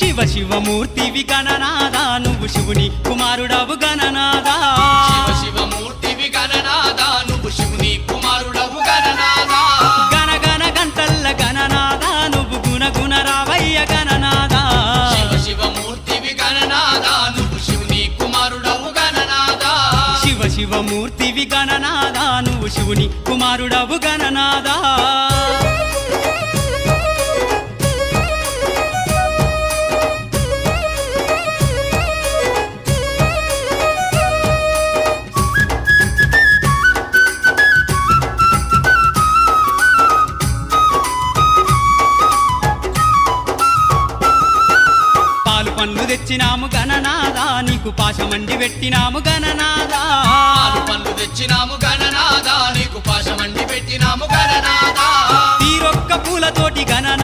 శివ శివమూర్తివి గణనాదా నువ్వు శివుని కుమారుడవు గణనాదా శివ శివమూర్తివి గణనాదా నువ్వు శివుని కుమారుడవు గణనాదా గణ గణ గంటల్ల గణనాదా నువ్వు గుణ గుణ రావయ్య గణనాదా శివ శివమూర్తివి గణనాదా నువ్వు శివుని కుమారుడవు గణనాదా శివ శివమూర్తివి గణనాదా నువ్వు శివుని కుమారుడవు గణనాదా పండ్లు తెచ్చినాము గణనాదా నీకు పాశమండి పెట్టినాము గణనాదా పాలు పండ్లు తెచ్చినాము గణనాదా నీకు పాశమండి పెట్టినాము గణనాదా తీరొక్క పూలతోటి గణ